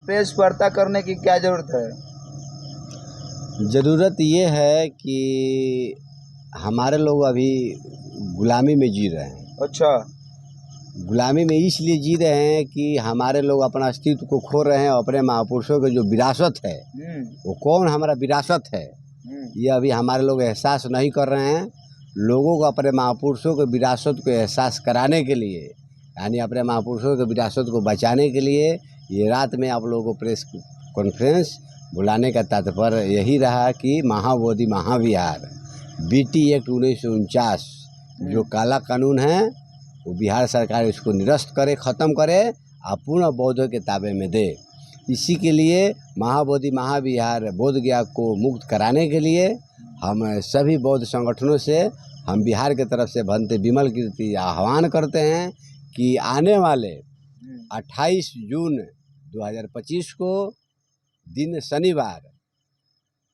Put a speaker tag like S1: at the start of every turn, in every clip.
S1: Press वार्ता करने की क्या ज़रूरत है?
S2: ज़रूरत ये है कि हमारे लोग अभी गुलामी में जी रहे हैं।
S1: अच्छा।
S2: गुलामी में इसलिए जी रहे हैं कि हमारे लोग अपना अस्तित्व को खो रहे हैं और अपने महापुरुषों की जो विरासत है, वो कौन हमारा विरासत है, ये अभी हमारे लोग एहसास नहीं कर रहे हैं। लोगों को अपने महापुरुषों के विरासत को एहसास कराने के लिए, यानी अपने महापुरुषों के विरासत को बचाने के लिए ये रात में आप लोगों को प्रेस कॉन्फ्रेंस बुलाने का तात्पर्य यही रहा कि महाबोधि महाविहार बीटी एक्ट 1949 जो काला कानून है वो बिहार सरकार इसको निरस्त करे, ख़त्म करे और पूर्ण बौद्धों के ताबे में दे। इसी के लिए महाबोधि महाविहार बोध गया को मुक्त कराने के लिए हम सभी बौद्ध संगठनों से हम बिहार की तरफ से भंते विमल कीर्ति आह्वान करते हैं कि आने वाले 28 जून 2025 को दिन शनिवार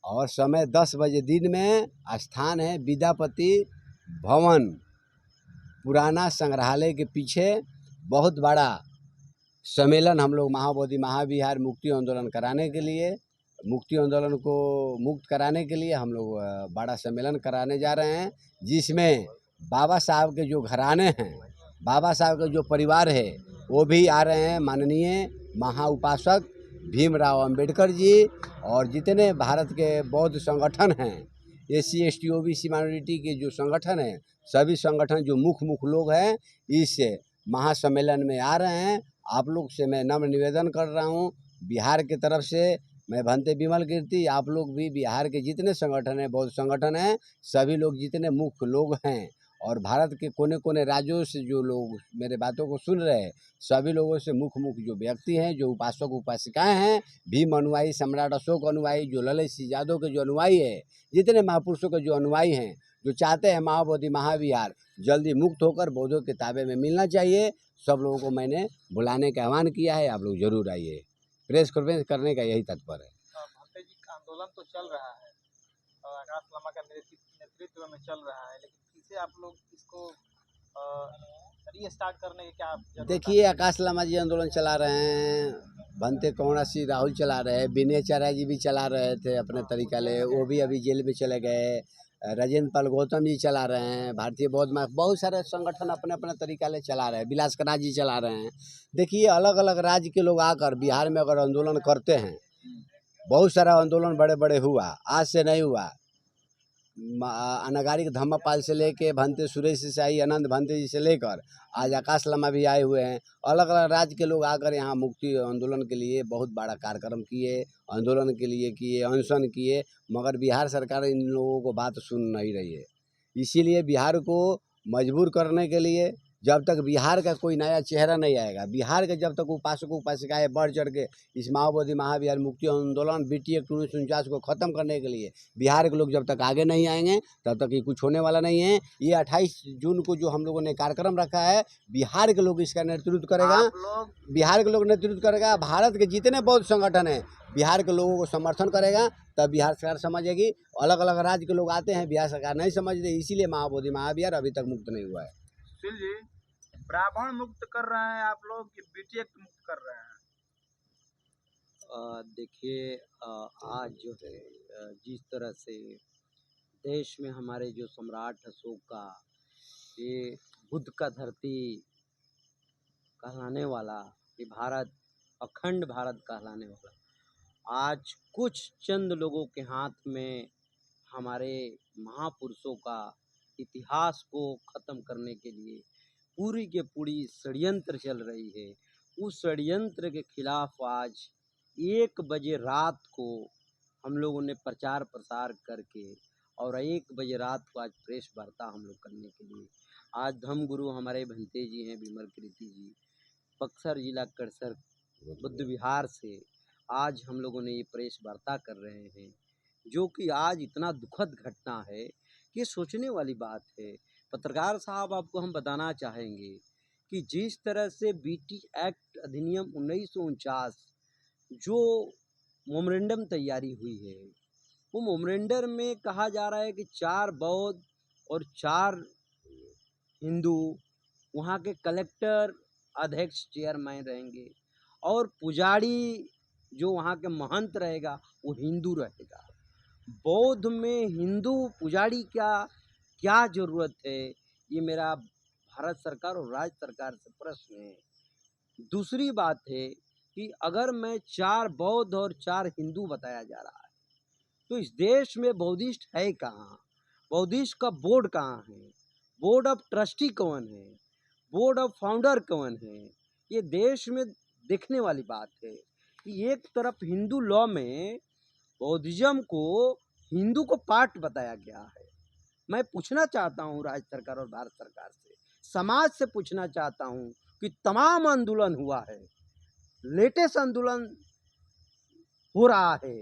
S2: और समय 10 बजे दिन में स्थान है विद्यापति भवन पुराना संग्रहालय के पीछे बहुत बड़ा सम्मेलन हम लोग महाबोधि महाविहार मुक्ति आंदोलन कराने के लिए, मुक्ति आंदोलन को मुक्त कराने के लिए हम लोग बड़ा सम्मेलन कराने जा रहे हैं, जिसमें बाबा साहब के जो घराने हैं, बाबा साहब का जो परिवार है वो भी आ रहे हैं। माननीय महाउपासक भीमराव अंबेडकर जी और जितने भारत के बौद्ध संगठन हैं, SC ST OBC माइनॉरिटी के जो संगठन हैं, सभी संगठन जो मुख्य लोग हैं इस महासम्मेलन में आ रहे हैं। आप लोग से मैं नम्र निवेदन कर रहा हूँ, बिहार की तरफ से मैं भंते विमल कीर्ति, आप लोग भी बिहार के जितने संगठन हैं, बौद्ध संगठन हैं, सभी लोग जितने मुख्य लोग हैं और भारत के कोने कोने राज्यों से जो लोग मेरे बातों को सुन रहे हैं, सभी लोगों से मुख्य जो व्यक्ति हैं, जो उपासक उपासिकाएं हैं, भीम अनुयायी, सम्राट अशोक अनुयायी, जो ललित सिंह यादव के जो अनुयायी है, जितने महापुरुषों के जो अनुयायी हैं, जो चाहते हैं महाबोधि महाविहार जल्दी मुक्त होकर बौद्धों के ताबे में मिलना चाहिए, सब लोगों को मैंने बुलाने का आह्वान किया है। आप लोग जरूर आइए। प्रेस कॉन्फ्रेंस करने का यही तात्पर्य है।
S3: भंते जी का आंदोलन तो चल रहा है और आकाश लामा का नेतृत्व में चल रहा है, लेकिन फिर से आप लोग इसको रीस्टार्ट करने के क्या?
S2: देखिए, आकाश लामा जी आंदोलन चला रहे हैं, भंते कौड़ा सिंह राहुल चला रहे हैं, विनय चारा जी भी चला रहे थे अपने तरीका ले, वो भी अभी जेल में चले गए। राजेंद्र पाल गौतम जी चला रहे हैं, भारतीय बौद्ध मत, बहुत सारे संगठन अपने अपने तरीका ले चला रहे हैं, विलास कन्हा जी चला रहे हैं। देखिए, अलग अलग राज्य के लोग आकर बिहार में अगर आंदोलन करते हैं, बहुत सारा आंदोलन बड़े बड़े हुआ, आज से नहीं हुआ। अनागारिक धम्मपाल से लेके भंते सुरेश साई आनंद भंते जी से लेकर आज आकाश लामा भी आए हुए हैं। अलग अलग राज्य के लोग आकर यहाँ मुक्ति आंदोलन के लिए बहुत बड़ा कार्यक्रम किए, आंदोलन के लिए किए, अनशन किए, मगर बिहार सरकार इन लोगों को बात सुन नहीं रही है। इसीलिए बिहार को मजबूर करने के लिए जब तक बिहार का कोई नया चेहरा नहीं आएगा, बिहार के जब तक उपासक उपासिकाएं बढ़ चढ़ के इस महाबोधि महाविहार मुक्ति आंदोलन BT एक्ट 1949 को ख़त्म करने के लिए बिहार के लोग जब तक आगे नहीं आएंगे तब तक ये कुछ होने वाला नहीं है। ये 28 जून को जो हम लोगों ने कार्यक्रम रखा है, बिहार के लोग इसका नेतृत्व करेगा, बिहार के लोग नेतृत्व करेगा। भारत के जितने बौद्ध संगठन हैं बिहार के लोगों को समर्थन करेगा, तब बिहार सरकार समझेगी। अलग अलग राज्य के लोग आते हैं, बिहार सरकार नहीं समझती, इसीलिए महाबोधि महाविहार अभी तक मुक्त नहीं हुआ है।
S3: जी, ब्राह्मण मुक्त कर रहे हैं आप लोग कि BT एक्ट मुक्त कर रहे हैं?
S4: देखिए, आज जो है जिस तरह से देश में हमारे जो सम्राट अशोक का ये बुद्ध का धरती कहलाने वाला, ये भारत अखंड भारत कहलाने वाला, आज कुछ चंद लोगों के हाथ में हमारे महापुरुषों का इतिहास को ख़त्म करने के लिए पूरी के पूरी षड्यंत्र चल रही है। उस षड्यंत्र के खिलाफ आज 1 बजे रात को हम लोगों ने प्रचार प्रसार करके और 1 बजे रात को आज प्रेस वार्ता हम लोग करने के लिए आज धर्मगुरु हमारे भंते जी हैं विमल कीर्ति जी, बक्सर जिला करसर बुद्ध विहार से आज हम लोगों ने ये प्रेस वार्ता कर रहे हैं, जो कि आज इतना दुखद घटना है कि सोचने वाली बात है। पत्रकार साहब, आपको हम बताना चाहेंगे कि जिस तरह से BT एक्ट अधिनियम 1949 जो मोमरेंडम तैयारी हुई है, वो मोमरेंडम में कहा जा रहा है कि 4 बौद्ध और 4 हिंदू वहाँ के कलेक्टर अध्यक्ष चेयरमैन रहेंगे और पुजारी जो वहाँ के महंत रहेगा वो हिंदू रहेगा। बौद्ध में हिंदू पुजारी क्या क्या ज़रूरत है, ये मेरा भारत सरकार और राज्य सरकार से प्रश्न है। दूसरी बात है कि अगर मैं 4 बौद्ध और 4 हिंदू बताया जा रहा है, तो इस देश में बौद्धिस्ट है कहाँ? बौद्धिस्ट का बोर्ड कहाँ है? बोर्ड ऑफ ट्रस्टी कौन है? बोर्ड ऑफ फाउंडर कौन है? ये देश में देखने वाली बात है कि एक तरफ हिंदू लॉ में बौद्धिज्म को हिंदू को पार्ट बताया गया है। मैं पूछना चाहता हूँ राज्य सरकार और भारत सरकार से, समाज से पूछना चाहता हूँ कि तमाम आंदोलन हुआ है, लेटेस्ट आंदोलन हो रहा है,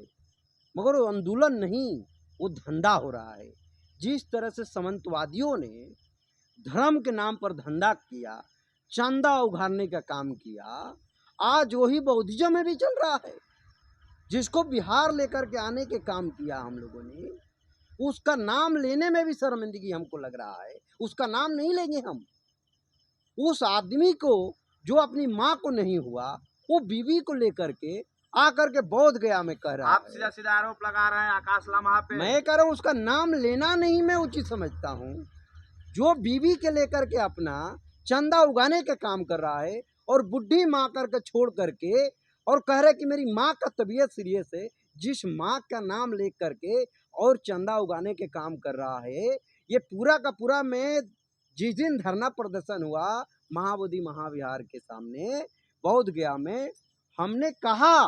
S4: मगर वो आंदोलन नहीं, वो धंधा हो रहा है। जिस तरह से सामंतवादियों ने धर्म के नाम पर धंधा किया, चंदा उघाड़ने का काम किया, आज वही बौद्धिज्म में भी चल रहा है। जिसको बिहार लेकर के आने के काम किया हम लोगों ने, उसका नाम लेने में भी शर्मिंदगी हमको लग रहा है। उसका नाम नहीं लेंगे हम। उस आदमी को जो अपनी माँ को नहीं हुआ, वो बीवी को लेकर के आकर के बोध गया में कह रहा
S3: आप
S4: है।
S3: सीधा सीधा आरोप लगा रहे हैं आकाश लामा पे।
S4: मैं कह रहा हूँ उसका नाम लेना नहीं मैं उचित समझता हूँ। जो बीवी के लेकर के अपना चंदा उगाने का काम कर रहा है और बुढ़ी माँ करके छोड़ करके और कह रहे कि मेरी माँ का तबीयत सीरियस है, जिस माँ का नाम ले करके और चंदा उगाने के काम कर रहा है, ये पूरा का पूरा मैं जिस दिन धरना प्रदर्शन हुआ महाबोधि महाविहार के सामने बोध गया में, हमने कहा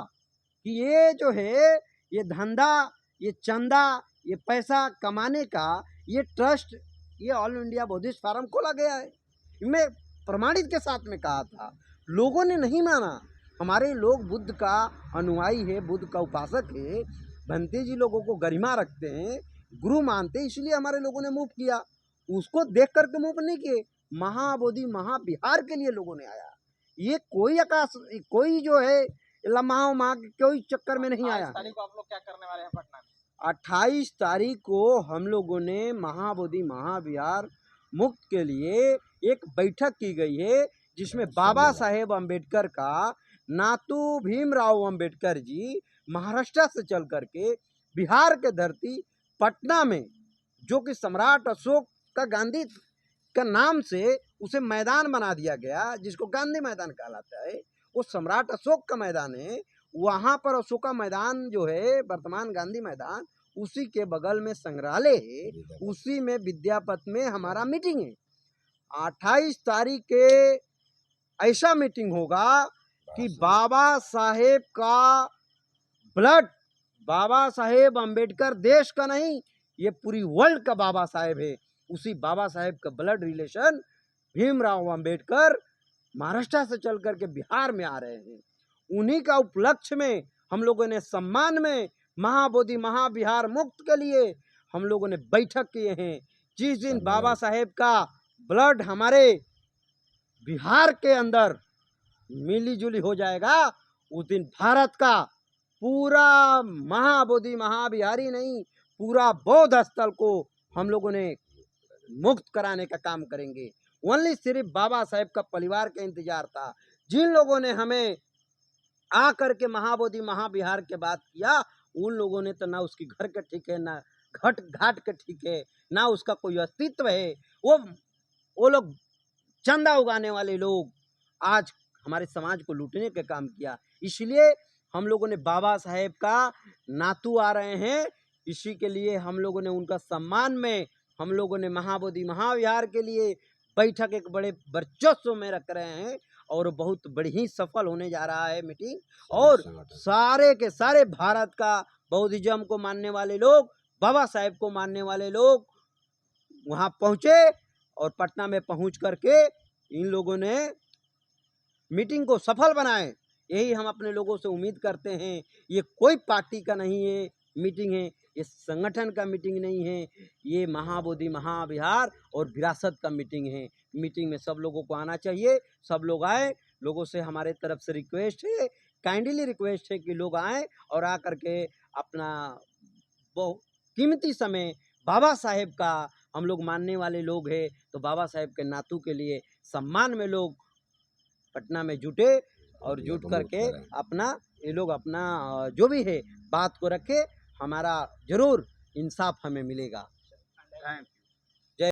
S4: कि ये जो है ये धंधा, ये चंदा, ये पैसा कमाने का ये ट्रस्ट, ये ऑल इंडिया बौद्धिस्ट फोरम खोला गया है। मैं प्रमाणित के साथ में कहा था, लोगों ने नहीं माना। हमारे लोग बुद्ध का अनुयायी है, बुद्ध का उपासक है, भंते जी लोगों को गरिमा रखते हैं, गुरु मानते, इसलिए हमारे लोगों ने मूव किया। उसको देख करके मूव नहीं किए, महाबोधि महाविहार के लिए लोगों ने आया। ये कोई आकाश, कोई जो है लम्हा माँ कोई चक्कर में नहीं आया।
S3: 28 तारीख को आप लोग क्या करने वाले हैं पटना में?
S4: 28 तारीख को हम लोगों ने महाबोधि महाविहार मुक्त के लिए एक बैठक की गई है, जिसमें बाबा साहेब अम्बेडकर का नातू भीमराव अम्बेडकर जी महाराष्ट्र से चल करके बिहार के धरती पटना में, जो कि सम्राट अशोक का गांधी का नाम से उसे मैदान बना दिया गया, जिसको गांधी मैदान कहलाता है, वो सम्राट अशोक का मैदान है। वहाँ पर अशोका मैदान जो है वर्तमान गांधी मैदान, उसी के बगल में संग्रहालय है, उसी में विद्यापत में हमारा मीटिंग है। 28 तारीख के ऐसा मीटिंग होगा कि बाबा साहेब का ब्लड, बाबा साहेब अम्बेडकर देश का नहीं, ये पूरी वर्ल्ड का बाबा साहेब है। उसी बाबा साहेब का ब्लड रिलेशन भीमराव अम्बेडकर महाराष्ट्र से चल करके बिहार में आ रहे हैं। उन्हीं का उपलक्ष्य में हम लोगों ने सम्मान में महाबोधि महाविहार मुक्त के लिए हम लोगों ने बैठक किए हैं। जिस दिन बाबा साहेब का ब्लड हमारे बिहार के अंदर मिली जुली हो जाएगा, उस दिन भारत का पूरा महाबोधि महाविहारी नहीं, पूरा बौद्ध स्थल को हम लोगों ने मुक्त कराने का काम करेंगे। ओनली सिर्फ बाबा साहेब का परिवार का इंतजार था। जिन लोगों ने हमें आकर के महाबोधि महाविहार के बात किया, उन लोगों ने तो ना उसकी घर के ठीक है, ना घट घाट के ठीक है, ना उसका कोई अस्तित्व है। वो लोग चंदा उगाने वाले लोग आज हमारे समाज को लूटने का काम किया। इसलिए हम लोगों ने बाबा साहेब का नातू आ रहे हैं, इसी के लिए हम लोगों ने उनका सम्मान में हम लोगों ने महाबोधि महाविहार के लिए बैठक एक बड़े वर्चस्व में रख रहे हैं, और बहुत बड़ी ही सफल होने जा रहा है मीटिंग। और सारे के सारे भारत का बौद्धिज्म को मानने वाले लोग, बाबा साहेब को मानने वाले लोग वहाँ पहुँचे, और पटना में पहुँच करके इन लोगों ने मीटिंग को सफल बनाए। यही हम अपने लोगों से उम्मीद करते हैं। ये कोई पार्टी का नहीं है मीटिंग है, ये संगठन का मीटिंग नहीं है, ये महाबोधि महाविहार और विरासत का मीटिंग है। मीटिंग में सब लोगों को आना चाहिए, सब लोग आए। लोगों से हमारे तरफ से रिक्वेस्ट है, काइंडली रिक्वेस्ट है कि लोग आएँ और आ करके अपना बहुत कीमती समय, बाबा साहेब का हम लोग मानने वाले लोग हैं, तो बाबा साहेब के नातू के लिए सम्मान में लोग पटना में जुटे और जुट करके अपना ये लोग अपना जो भी है बात को रखे, हमारा जरूर इंसाफ हमें मिलेगा।
S3: थैंक